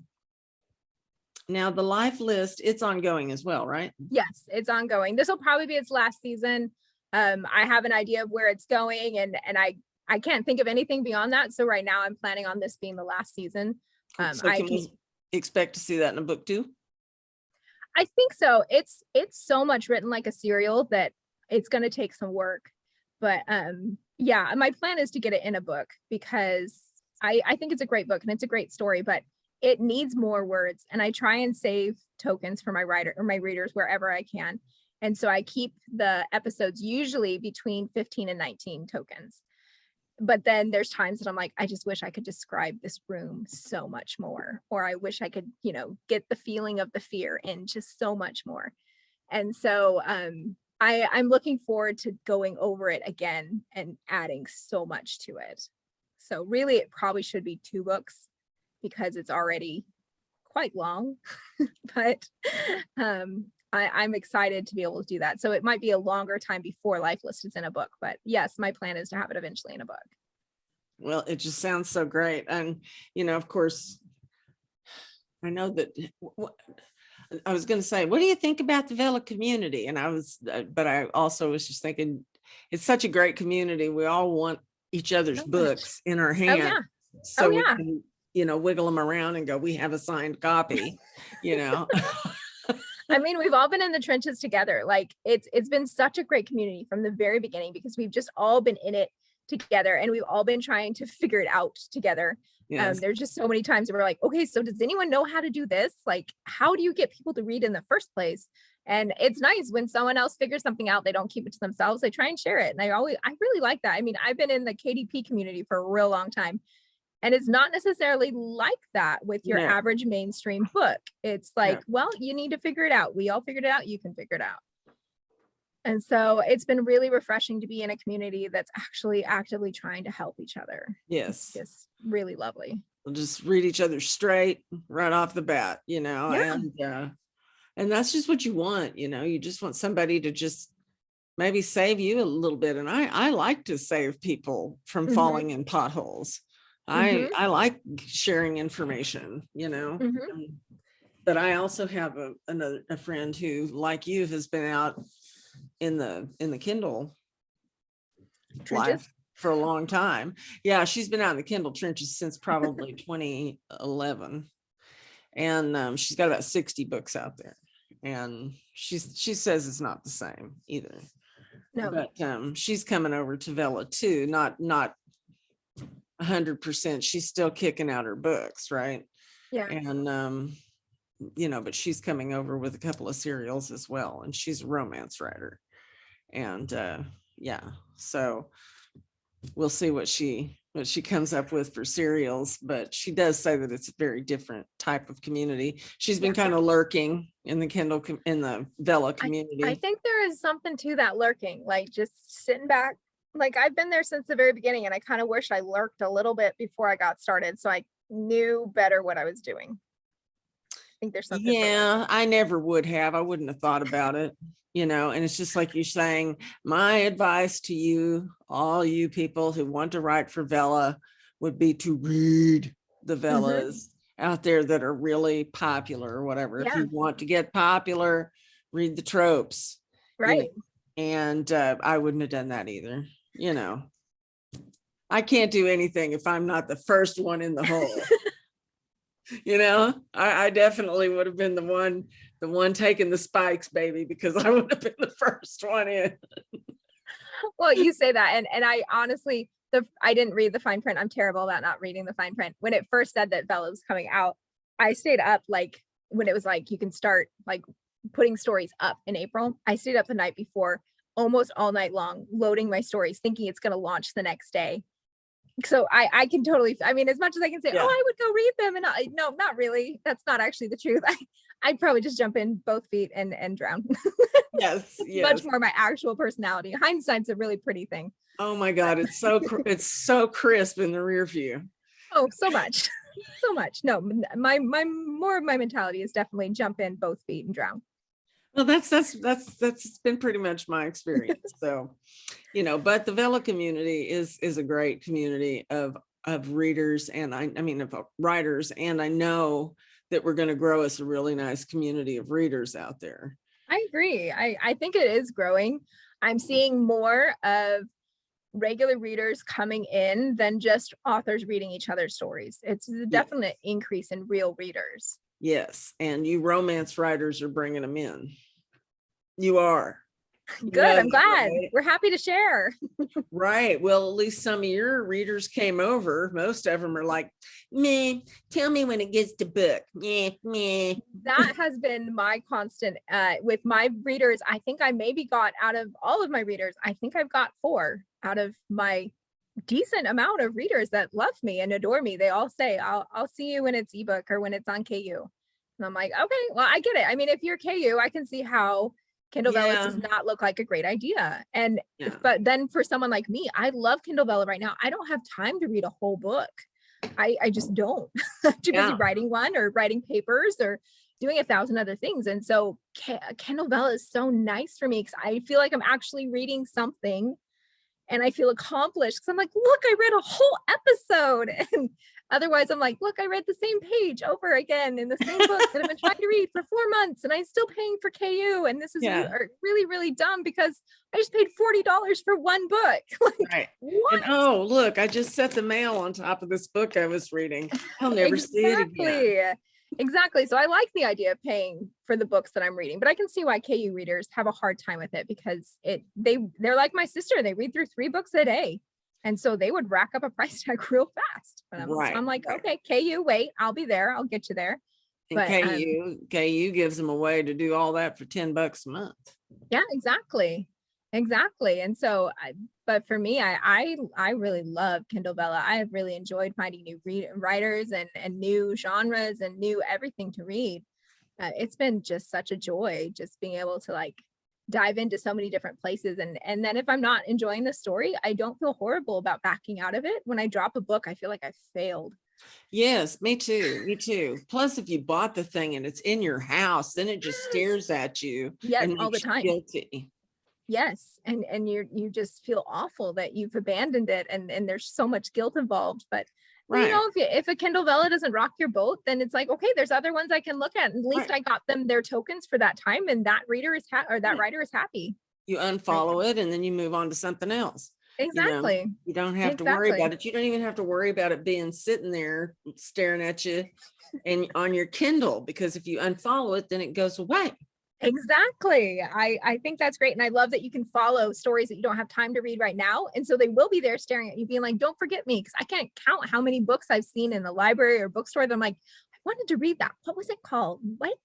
the life list, it's ongoing as well, right? Yes, it's ongoing. This will probably be its last season. I have an idea of where it's going, and I can't think of anything beyond that. So right now I'm planning on this being the last season. So can we expect to see that in a book too? I think so. It's so much written like a serial that it's going to take some work. But yeah, my plan is to get it in a book, because I think it's a great book and it's a great story, but it needs more words. And I try and save tokens for my readers wherever I can. And so I keep the episodes usually between 15 and 19 tokens. But then there's times that I'm like, I just wish I could describe this room so much more, or I wish I could, get the feeling of the fear in just so much more. And so I'm looking forward to going over it again and adding so much to it. So really, it probably should be 2 books, because it's already quite long, but I'm excited to be able to do that. So it might be a longer time before Life List is in a book, but yes, my plan is to have it eventually in a book. Well, it just sounds so great. And, of course, I know that I was going to say, what do you think about the Vella community? And but I also was just thinking, it's such a great community. We all want each other's books in our hand. Yeah. So we can, wiggle them around and go, we have a signed copy, I mean, we've all been in the trenches together. Like it's been such a great community from the very beginning, because we've just all been in it together, and we've all been trying to figure it out together. Yes. There's just so many times that we're like, okay, so does anyone know how to do this? Like, how do you get people to read in the first place? And it's nice when someone else figures something out, they don't keep it to themselves, they try and share it. And I really like that. I mean, I've been in the KDP community for a real long time, and it's not necessarily like that with your average mainstream book. It's like, well, you need to figure it out. We all figured it out. You can figure it out. And so it's been really refreshing to be in a community that's actually actively trying to help each other. Yes. It's just really lovely. We'll just read each other straight right off the bat, and that's just what you want. You just want somebody to just maybe save you a little bit. And I like to save people from falling in potholes. I like sharing information, but I also have a friend who, like you, has been out in the Kindle life for a long time. Yeah, she's been out in the Kindle trenches since probably 2011, and she's got about 60 books out there, and she says it's not the same either. No, but she's coming over to Vella too. Not 100%. She's still kicking out her books, right? Yeah. And but she's coming over with a couple of serials as well, and she's a romance writer. And so we'll see what she comes up with for serials, but she does say that it's a very different type of community. She's been kind of lurking in the Vella community. I think there is something to that lurking, like just sitting back. Like I've been there since the very beginning, and I kind of wish I lurked a little bit before I got started, so I knew better what I was doing. I think there's something. Yeah, I never would have. I wouldn't have thought about it, and it's just like you're saying, my advice to you, all you people who want to write for Vella, would be to read the Vellas out there that are really popular or whatever. If you want to get popular, read the tropes. Right. And I wouldn't have done that either. I can't do anything if I'm not the first one in the hole. I definitely would have been the one taking the spikes, baby, because I would have been the first one in. Well, you say that, and I honestly, I didn't read the fine print. I'm terrible about not reading the fine print. When it first said that Vella was coming out, I stayed up like when it was like you can start like putting stories up in April. I stayed up the night before almost all night long loading my stories, thinking it's going to launch the next day. So I can totally, I mean, as much as I can say, Yeah. oh, I would go read them, and no, not really. That's not actually the truth. I'd probably just jump in both feet and drown. Yes. Much Yes. more my actual personality. Hindsight's a really pretty thing. Oh my God. It's so crisp in the rear view. Oh, so much. So much. No, my more of my mentality is definitely jump in both feet and drown. Well, that's been pretty much my experience. So, but the Vella community is a great community of readers, and I mean of writers, and I know that we're going to grow as a really nice community of readers out there. I agree. I think it is growing. I'm seeing more of regular readers coming in than just authors reading each other's stories. It's a definite increase in real readers. Yes, and you romance writers are bringing them in. You are. Good. I'm glad. Right? We're happy to share. Right. Well, at least some of your readers came over. Most of them are like, me, tell me when it gets to book. Me. That has been my constant with my readers. I think I maybe got, out of all of my readers, I think I've got 4 out of my decent amount of readers that love me and adore me. They all say, I'll see you when it's ebook or when it's on KU. And I'm like, okay, well, I get it. I mean, if you're KU, I can see how Kindle Vellas does not look like a great idea. And but then for someone like me, I love Kindle Vella right now. I don't have time to read a whole book. I just don't. I'm too busy writing one or writing papers or doing 1,000 other things. And so Kindle Vella is so nice for me because I feel like I'm actually reading something and I feel accomplished because I'm like, look, I read a whole episode. And otherwise I'm like, look, I read the same page over again in the same book that I've been trying to read for 4 months and I'm still paying for KU. And this is really, really dumb because I just paid $40 for one book. Like, right. What? And oh, look, I just set the mail on top of this book I was reading. I'll never see it again. Exactly. So I like the idea of paying for the books that I'm reading, but I can see why KU readers have a hard time with it because they're like my sister. They read through 3 books a day. And so they would rack up a price tag real fast. But I'm like, okay, KU, wait, I'll be there. I'll get you there. And KU gives them a way to do all that for $10 a month. Yeah, exactly. And so, but for me, I really love Kindle Vella. I have really enjoyed finding new writers and new genres and new everything to read. It's been just such a joy just being able to like dive into so many different places. And then if I'm not enjoying the story, I don't feel horrible about backing out of it. When I drop a book, I feel like I failed. Yes, me too. Plus, if you bought the thing and it's in your house, then it just stares at you. Yes, all the time. Guilty. Yes. And you just feel awful that you've abandoned it and there's so much guilt involved. But you know, if a Kindle Vella doesn't rock your boat, then it's like, okay, there's other ones I can look at. At least I got them their tokens for that time, and that reader is that writer is happy. You unfollow it and then you move on to something else. Exactly. You don't have to worry about it. You don't even have to worry about it being sitting there staring at you and on your Kindle, because if you unfollow it, then it goes away. Exactly. I think that's great. And I love that you can follow stories that you don't have time to read right now. And so they will be there staring at you being like, don't forget me. Because I can't count how many books I've seen in the library or bookstore that I'm like, I wanted to read that. What was it called? What?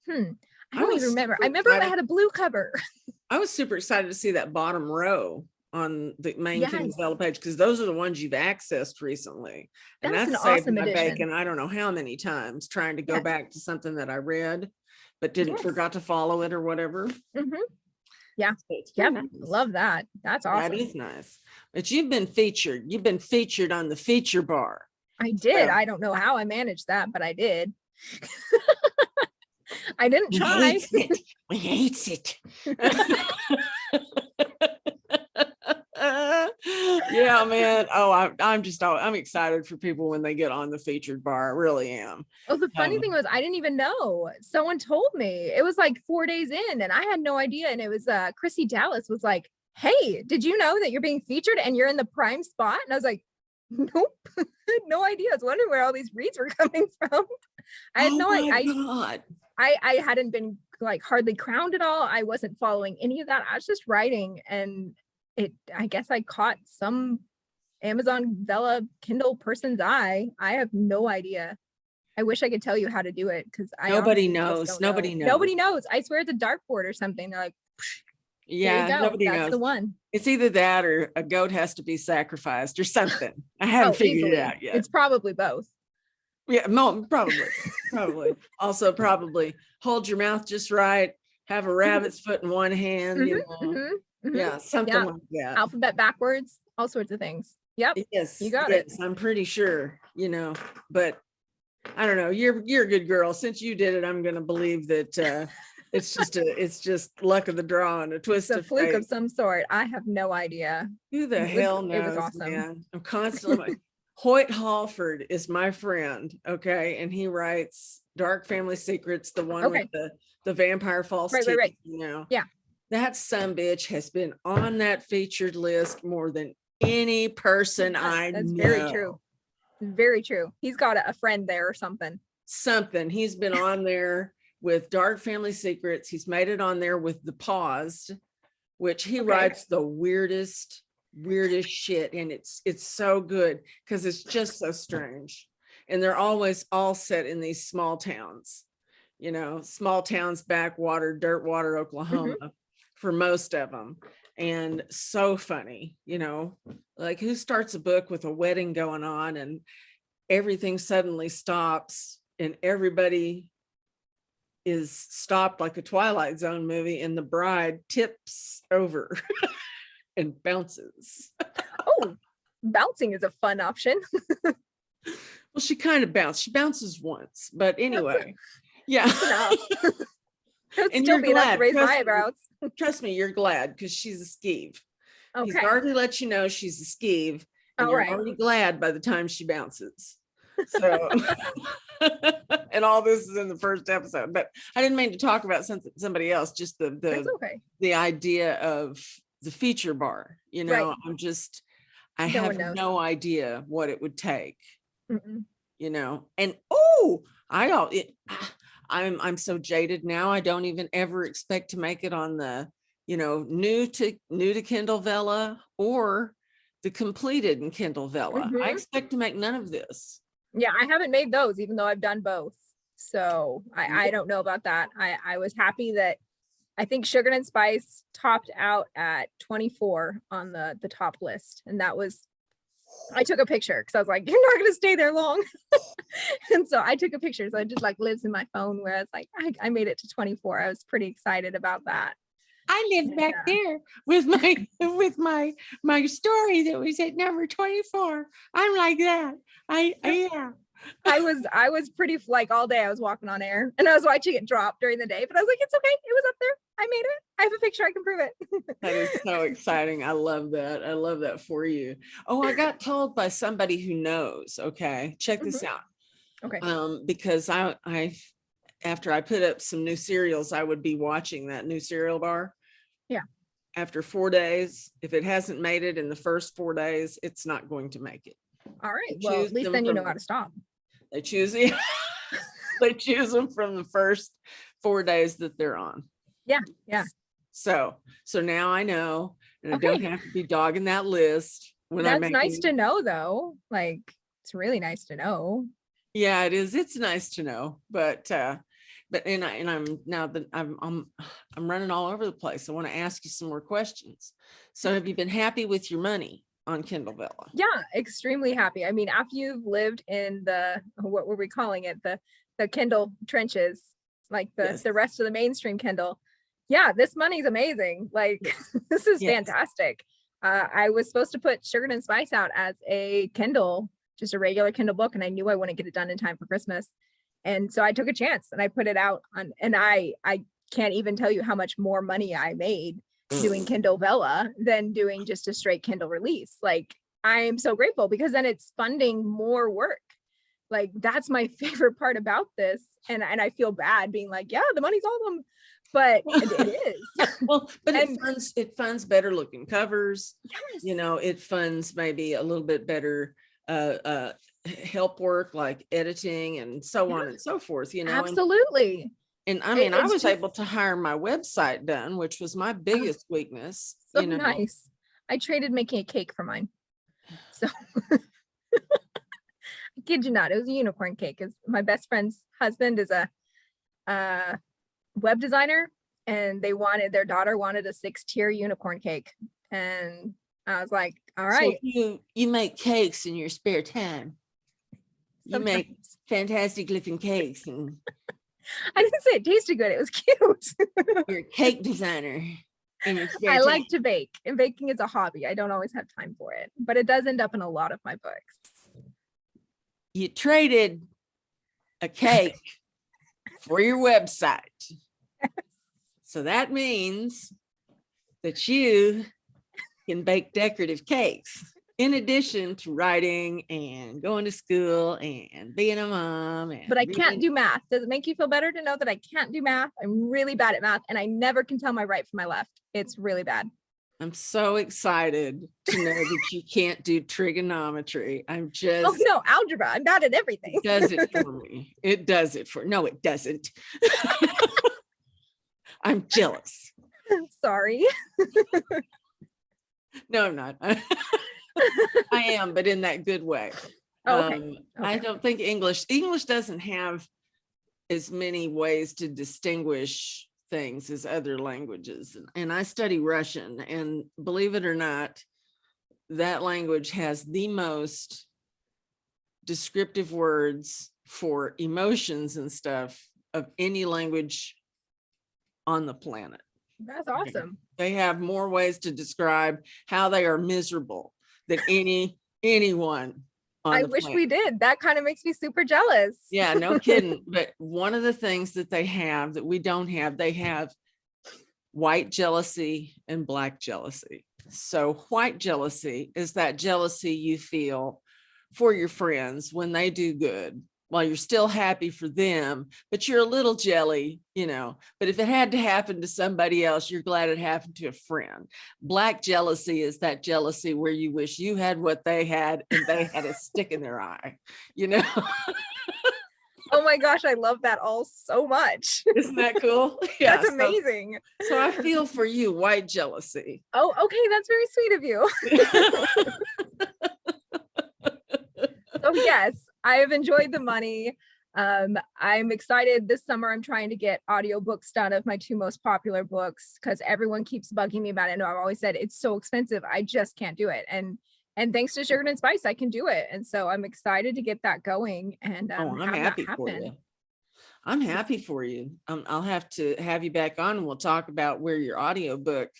I don't even remember. I remember I had a blue cover. I was super excited to see that bottom row on the main Kindle Vella page, because those are the ones you've accessed recently. And that's an saved awesome my addition. bacon I don't know how many times trying to go back to something that I read but didn't forgot to follow it or whatever. Yeah. Nice. Love that. That's awesome. That is nice. But you've been featured on the feature bar. I did. I don't know how I managed that, but I did. I didn't try. We hates it. Yeah, man. Oh, I'm excited for people when they get on the featured bar. I really am. Oh, the funny thing was I didn't even know. Someone told me. It was like 4 days in and I had no idea. And it was Chrissy Dallas was like, hey, did you know that you're being featured and you're in the prime spot? And I was like, nope. No idea. I was wondering where all these reads were coming from. I had no idea. I hadn't been like hardly crowned at all. I wasn't following any of that. I was just writing, and I guess I caught some Amazon Vella Kindle person's eye. I have no idea. I wish I could tell you how to do it because I Nobody honestly just knows. don't Nobody know. knows. Nobody knows. I swear it's a dartboard or something. They're like, there you Yeah, go. nobody That's knows. the one. It's either that or a goat has to be sacrificed or something. I haven't Oh, figured easily. it out yet. It's probably both. Yeah, probably. Also, probably hold your mouth just right. Have a rabbit's foot in one hand, you know. Yeah, something Yeah. like that. Alphabet backwards, all sorts of things. Yep. Yes, You got it. I'm pretty sure, you know, but I don't know. You're a good girl. Since you did it, I'm gonna believe that it's just luck of the draw and a twist It's a of fluke fate. of some sort. I have no idea. Who the hell knows, It was awesome. man? I'm constantly Hoyt Halford is my friend, okay, and he writes Dark Family Secrets, the one with the vampire false teeth, Right. you know. Yeah. That sumbitch has been on that featured list more than any person I know. That's very true. Very true. He's got a friend there or something. He's been on there with Dark Family Secrets. He's made it on there with The Paused, which he writes the weirdest shit, and it's so good because it's just so strange, and they're always all set in these small towns, you know, small towns, backwater, Dirtwater, Oklahoma, for most of them, and so funny, you know, like who starts a book with a wedding going on and everything suddenly stops and everybody is stopped like a Twilight Zone movie and the bride tips over and bounces. Oh, bouncing is a fun option. Well, she kind of bounced. She bounces once, but anyway, yeah. And still be enough to raise my eyebrows. Trust me, you're glad because she's a skeeve. Okay. He's already let you know she's a skeeve, and you're already glad by the time she bounces. So, and all this is in the first episode, but I didn't mean to talk about somebody else. Just the idea of the feature bar, you know. I have no idea what it would take, you know. And I'm so jaded now. I don't even ever expect to make it on the, you know, new to Kindle Vella or the completed in Kindle Vella. I expect to make none of this. Yeah, I haven't made those, even though I've done both. So I don't know about that. I was happy that I think Sugar and Spice topped out at 24 on the top list. And that was, I took a picture because I was like, you're not going to stay there long. And so I took a picture. So it just like lives in my phone, whereas like I made it to 24. I was pretty excited about that. I lived back there with my story that was at number 24. I'm like that. I was pretty like all day I was walking on air and I was watching it drop during the day, but I was like, it's okay. It was up there. I made it. I have a picture. I can prove it. That is so exciting. I love that. I love that for you. Oh, I got told by somebody who knows. Okay. Check this out. Okay. Because I after I put up some new cereals, I would be watching that new cereal bar. Yeah. After 4 days, if it hasn't made it in the first 4 days, it's not going to make it. All right. Well, at least then you know how to stop. They choose them from the first 4 days that they're on. Yeah. Yeah. So now I know, and I don't have to be dogging that list when That's nice to know, though. Like, it's really nice to know. Yeah, it is. It's nice to know, but I'm now that I'm running all over the place. I want to ask you some more questions. So, have you been happy with your money on Kindle Vella? Yeah, extremely happy. I mean, after you've lived in what were we calling it? The Kindle trenches, like the rest of the mainstream Kindle. Yeah, this money's amazing. Like, this is fantastic. I was supposed to put Sugar and Spice out as a Kindle, just a regular Kindle book, and I knew I wouldn't get it done in time for Christmas. And so I took a chance and I put it out on, and I can't even tell you how much more money I made doing Kindle Vella than doing just a straight Kindle release. Like, I am so grateful because then it's funding more work. Like, that's my favorite part about this. And I feel bad being like, yeah, the money's awesome, but it is. Well, but it funds better looking covers. Yes. You know, it funds maybe a little bit better help work like editing and so on and so forth, you know. Absolutely. And I mean, I was able to hire my website done, which was my biggest weakness. So nice. I traded making a cake for mine. So I kid you not, it was a unicorn cake. Because my best friend's husband is a web designer, and their daughter wanted a 6-tier unicorn cake, and I was like, all So right. you make cakes in your spare time. You make Sometimes. fantastic looking cakes, and I didn't say it tasted good. It was cute. you're a cake designer in your spare I time. like to bake, and baking is a hobby. I don't always have time for it, but it does end up in a lot of my books. You traded a cake for your website. So that means that you can bake decorative cakes in addition to writing and going to school and being a mom. But I can't do math. Does it make you feel better to know that I can't do math? I'm really bad at math, and I never can tell my right from my left. It's really bad. I'm so excited to know that you can't do trigonometry. I'm Oh just, no, algebra. I'm bad at everything. it does it for me. It does it for, no, it doesn't. I'm jealous. Sorry. No, I'm not. I am, but in that good way. Oh, okay. I don't think English doesn't have as many ways to distinguish things as other languages. And I study Russian, and believe it or not, that language has the most descriptive words for emotions and stuff of any language on the planet. That's awesome. They have more ways to describe how they are miserable than anyone on I the wish planet. we did. That kind of makes me super jealous. Yeah, no kidding. But one of the things that they have that we don't have, they have white jealousy and black jealousy. So white jealousy is that jealousy you feel for your friends when they do good, while you're still happy for them, but you're a little jelly, but if it had to happen to somebody else, you're glad it happened to a friend. Black jealousy is that jealousy where you wish you had what they had and they had a stick in their eye. Oh my gosh, I love that all so much. Isn't that cool? Yeah, That's amazing. So I feel for you, white jealousy. Oh, okay, that's very sweet of you. So yes, I have enjoyed the money. I'm excited this summer. I'm trying to get audiobooks done of my 2 most popular books, because everyone keeps bugging me about it. No, I've always said it's so expensive. I just can't do it. And thanks to Sugar and Spice, I can do it. And so I'm excited to get that going and I'm have happy that happen. for you. I'm happy for you. I'll have to have you back on, and we'll talk about where your audiobook,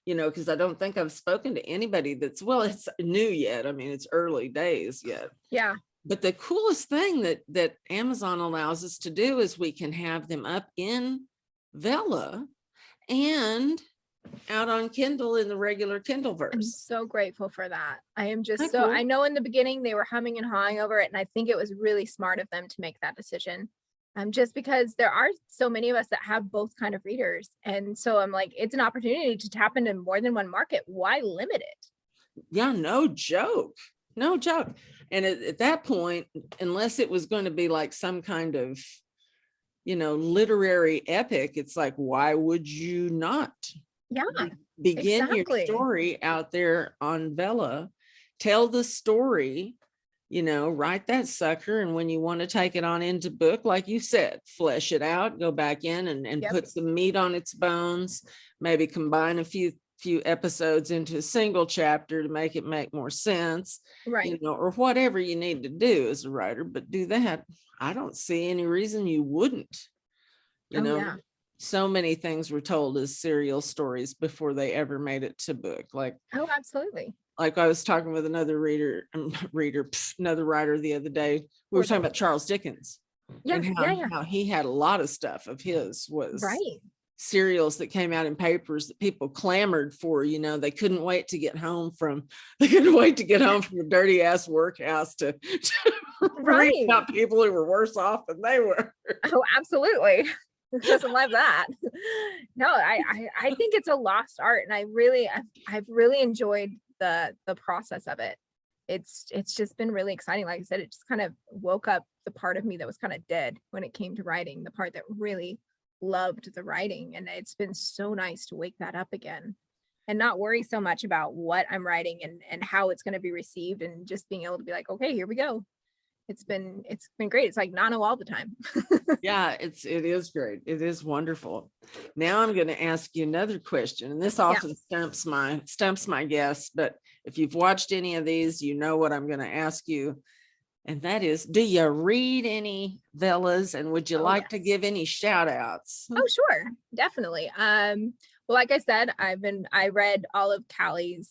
because I don't think I've spoken to anybody it's new yet. I mean, it's early days yet. Yeah. But the coolest thing that Amazon allows us to do is we can have them up in Vella and out on Kindle in the regular Kindle I'm verse. so grateful for that. I am just Cool. I know in the beginning they were humming and hawing over it, and I think it was really smart of them to make that decision. Just because there are so many of us that have both kind of readers. And so I'm like, it's an opportunity to tap into more than one market. Why limit it? Yeah, no joke. No joke. And at that point, unless it was going to be like some kind of, literary epic, it's like, why would you not begin exactly. your story out there on Vella? Tell the story, write that sucker. And when you want to take it on into book, like you said, flesh it out, go back in and put some meat on its bones, maybe combine a few episodes into a single chapter to make it make more sense, right? Or whatever you need to do as a writer, but do that. I don't see any reason you wouldn't. So many things were told as serial stories before they ever made it to book. Like, oh, absolutely. Like I was talking with another another writer the other day. We were talking about Charles Dickens. Yeah, and how he had a lot of stuff of his was right. serials that came out in papers that people clamored for. They couldn't wait to get home from a dirty ass workhouse to read about people who were worse off than they were. Oh, absolutely. Who doesn't love that? No, I think it's a lost art, and I've really enjoyed the process of it. It's just been really exciting. Like I said, it just kind of woke up the part of me that was kind of dead when it came to writing, the part that really loved the writing. And it's been so nice to wake that up again and not worry so much about what I'm writing and how it's going to be received, and just being able to be like, okay, here we go. it's been great. It's like Nano all the time. Yeah, it is great. It is wonderful. Now I'm going to ask you another question, and this often stumps my guests, but if you've watched any of these, you know what I'm going to ask you. And that is, do you read any Vellas, and would you like to give any shout outs? Oh, sure. Definitely. Well, like I said, I read all of Callie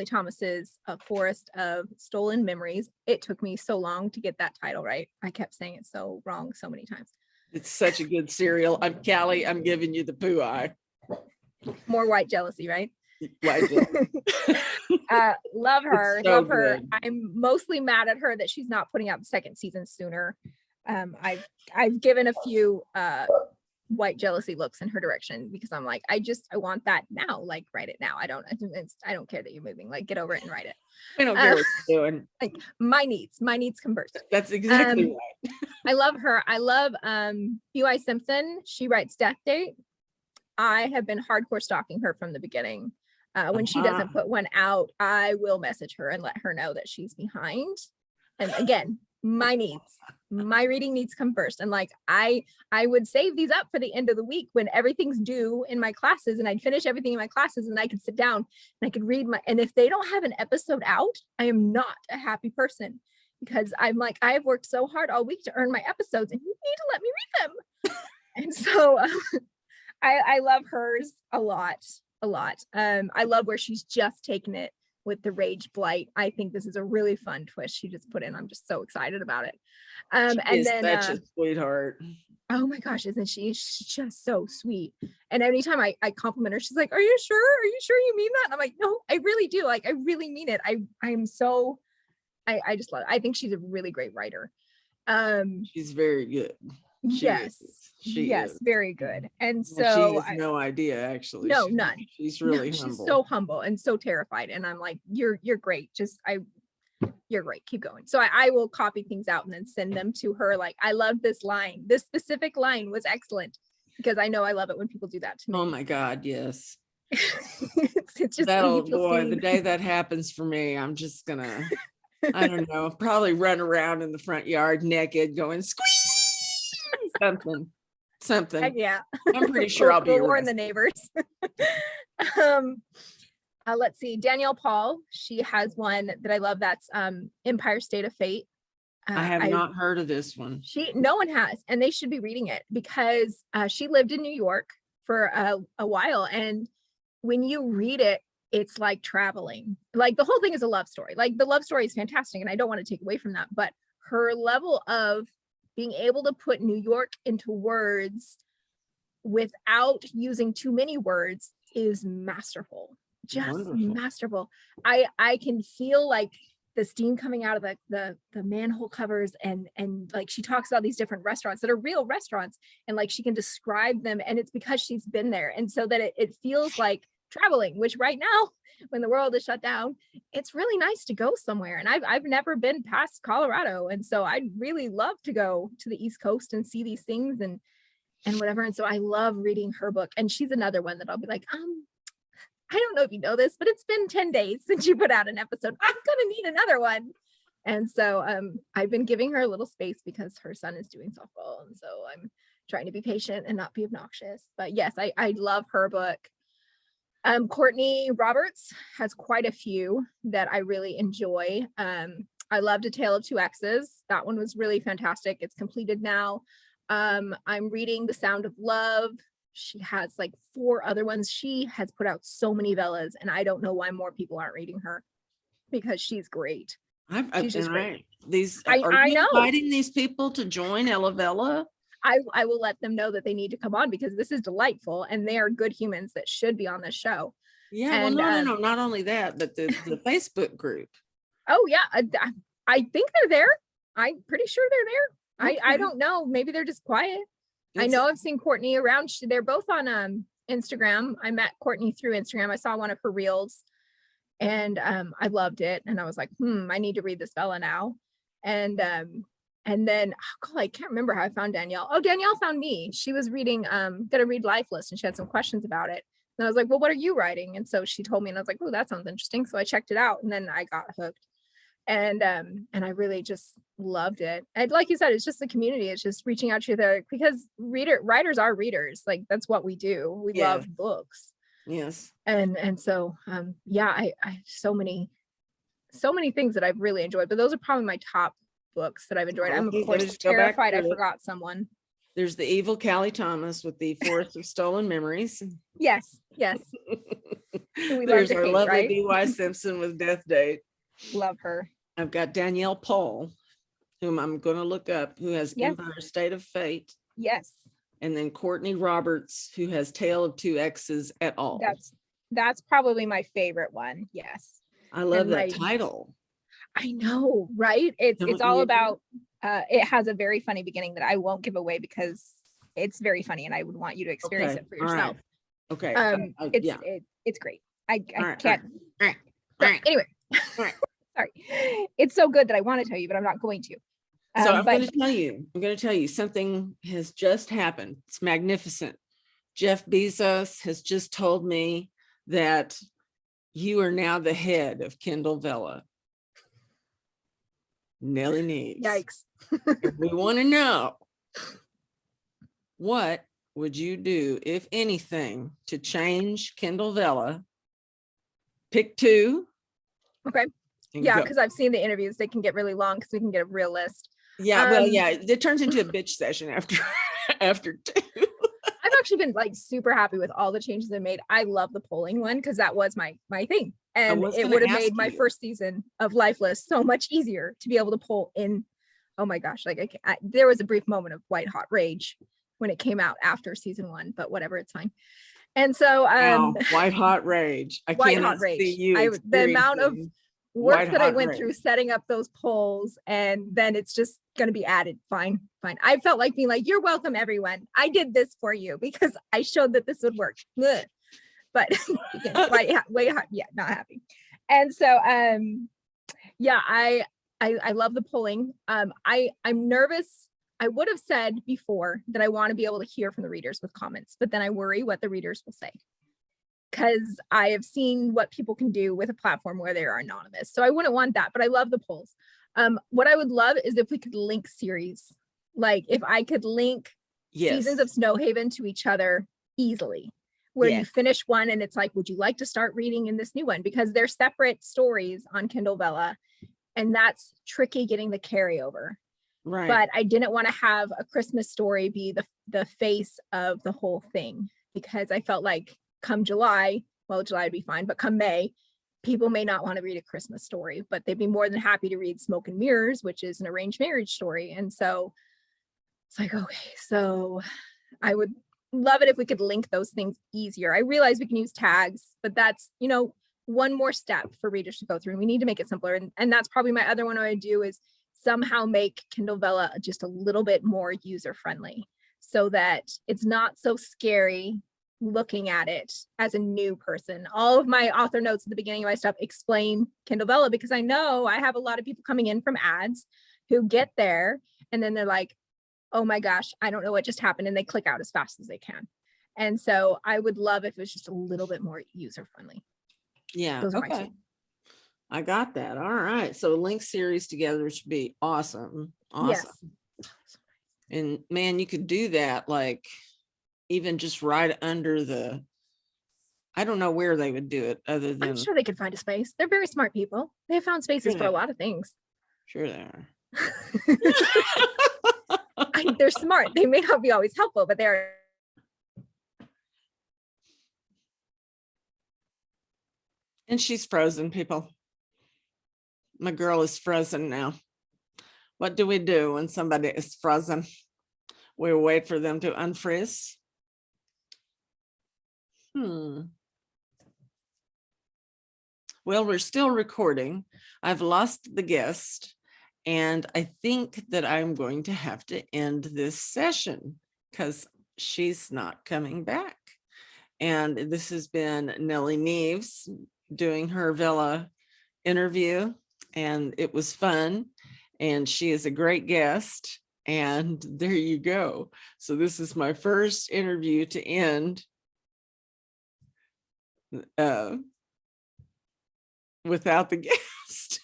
Thomas's A Forest of Stolen Memories. It took me so long to get that title right. I kept saying it so wrong so many times. It's such a good serial. I'm Callie. I'm giving you the poo eye. More white jealousy, right? White jealousy. Love her. So Love her. good. I'm mostly mad at her that she's not putting out the second season sooner. I've given a few white jealousy looks in her direction because I'm like, I want that now. Like, write it now. I don't care that you're moving. Like, get over it and write it. I don't care what you're doing. Like, my needs come first. That's exactly right. I love her. I love UI Simpson. She writes Death Date. I have been hardcore stalking her from the beginning. When she doesn't put one out, I will message her and let her know that she's behind. And again, my reading needs come first. And like, I would save these up for the end of the week when everything's due in my classes, and I'd finish everything in my classes and I could sit down and I could read and if they don't have an episode out, I am not a happy person, because I'm like, I've worked so hard all week to earn my episodes and you need to let me read them. And so I love hers a lot. I love where she's just taken it with the rage blight. I think this is a really fun twist she just put in. I'm just so excited about it. And then such a sweetheart. Oh my gosh, isn't she? She's just so sweet. And anytime I compliment her, she's like, "Are you sure? Are you sure you mean that?" And I'm like, "No, I really do. Like, I really mean it. I'm so I just love it. I think she's a really great writer. She's very good. She is very good. And she so has no idea, actually. No, none. She's really she's humble. so humble and so terrified. And I'm like, you're great. You're great. Keep going. So I will copy things out and then send them to her. Like, I love this line. This specific line was excellent, because I know I love it when people do that to me. Oh my God, yes. it's just that old boy, the day that happens for me, I'm just gonna, I don't know, probably run around in the front yard naked going squeeze something. Yeah. I'm pretty sure I'll be warn the neighbors. Let's see. Danielle Paul, she has one that I love. That's Empire State of Fate. I have not heard of this one. No one has, and they should be reading it, because she lived in New York for a while, and when you read it, it's like traveling. Like, the whole thing is a love story. Like, the love story is fantastic, and I don't want to take away from that, but her level of being able to put New York into words without using too many words is masterful. Just wonderful. Masterful. I can feel like the steam coming out of the manhole covers, and like, she talks about these different restaurants that are real restaurants, and like, she can describe them, and it's because she's been there, and so that it feels like traveling, which right now, when the world is shut down, it's really nice to go somewhere. And I've never been past Colorado, and so I'd really love to go to the East Coast and see these things and whatever. And so I love reading her book. And she's another one that I'll be like, I don't know if you know this, but it's been 10 days since you put out an episode. I'm gonna need another one. And so I've been giving her a little space because her son is doing softball, and so I'm trying to be patient and not be obnoxious. But yes, I love her book. Courtney Roberts has quite a few that I really enjoy. I loved A Tale of Two Exes. That one was really fantastic. It's completed now. I'm reading The Sound of Love. She has like 4 other ones. She has put out so many Vellas, and I don't know why more people aren't reading her, because she's great. She's just great. Are you inviting these people to join Hella Vella? I will let them know that they need to come on, because this is delightful, and they are good humans that should be on this show. Yeah, and, well, no, not only that, but the Facebook group. Oh yeah, I think they're there. I'm pretty sure they're there. Okay. I don't know. Maybe they're just quiet. I know I've seen Courtney around. They're both on Instagram. I met Courtney through Instagram. I saw one of her reels, and I loved it. And I was like, I need to read this Vella now. And then I can't remember how I found Danielle. Oh, Danielle found me. She was reading, gonna read Lifeless, and she had some questions about it. And I was like, well, what are you writing? And so she told me, and I was like, oh, that sounds interesting. So I checked it out, and then I got hooked. And I really just loved it. And like you said, it's just the community. It's just reaching out to because writers are readers. Like that's what we do. We Yeah. love books. Yes. And so yeah, I so many things that I've really enjoyed, but those are probably my top books that I've enjoyed. I'm of Okay, let me course just go back terrified I through it. forgot someone. There's the evil Callie Thomas with the Forest of Stolen Memories. Yes. We love There's to our hate, lovely right? B.Y. Simpson with Death Date. Love her. I've got Danielle Pohl, whom I'm going to look up, who has Yes. Empire State of Fate. Yes. And then Courtney Roberts, who has Tale of Two Exes et al. That's probably my favorite one. Yes. I love that title. I know, right? It's all you? about it has a very funny beginning that I won't give away because it's very funny and I would want you to experience it for yourself. Okay. It's great. I right, can't. All right. Anyway, sorry. It's so good that I want to tell you, but I'm not going to. So I'm going to tell you something has just happened. It's magnificent. Jeff Bezos has just told me that you are now the head of Kindle Vella. Nellie Neves. Yikes. If we want to know, what would you do, if anything, to change Kindle Vella? Pick two. Okay. Yeah, because I've seen the interviews. They can get really long because we can get a real list. Yeah, well, yeah, it turns into a bitch session after two. I've actually been like super happy with all the changes they made. I love the polling one because that was my thing. And it would have made my first season of Lifeless so much easier to be able to poll in. Oh my gosh, like there was a brief moment of white hot rage when it came out after season 1, but whatever, it's fine. And so white hot rage. I can't see you. The amount of work that I went through setting up those polls, and then it's just going to be added. Fine. I felt like being like, you're welcome, everyone. I did this for you because I showed that this would work. Ugh. But way hot, yeah, not happy. And so yeah, I love the polling. I'm nervous. I would have said before that I want to be able to hear from the readers with comments, but then I worry what the readers will say, because I have seen what people can do with a platform where they are anonymous. So I wouldn't want that, but I love the polls. What I would love is if we could link series, like if I could link seasons of Snowhaven to each other easily, where you finish one and it's like, would you like to start reading in this new one? Because they're separate stories on Kindle Vella, and that's tricky getting the carryover. Right. But I didn't want to have a Christmas story be the face of the whole thing, because I felt like come July would be fine, but come May, people may not want to read a Christmas story, but they'd be more than happy to read Smoke and Mirrors, which is an arranged marriage story. And so it's like, okay, so I would love it if we could link those things easier. I realize we can use tags, but that's, one more step for readers to go through, and we need to make it simpler. And that's probably my other one I would do, is somehow make Kindle Vella just a little bit more user-friendly so that it's not so scary looking at it as a new person. All of my author notes at the beginning of my stuff explain Kindle Vella, because I know I have a lot of people coming in from ads who get there and then they're like, oh my gosh, I don't know what just happened, and they click out as fast as they can. And so I would love if it was just a little bit more user-friendly. Yeah. Okay. I got that. All right. So link series together should be awesome. Yes. And man, you could do that like even just right under I don't know where they would do it other than. I'm sure they could find a space. They're very smart people. They have found spaces for a lot of things. Sure they are. They're smart. They may not be always helpful, but they're. And she's frozen, people. My girl is frozen now. What do we do when somebody is frozen? We wait for them to unfreeze. Well, we're still recording. I've lost the guest, and I think that I'm going to have to end this session because she's not coming back. And this has been Nellie Neves doing her Vella interview, and it was fun, and she is a great guest, and there you go. So this is my first interview to end without the guest.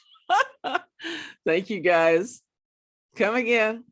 Thank you, guys. Come again.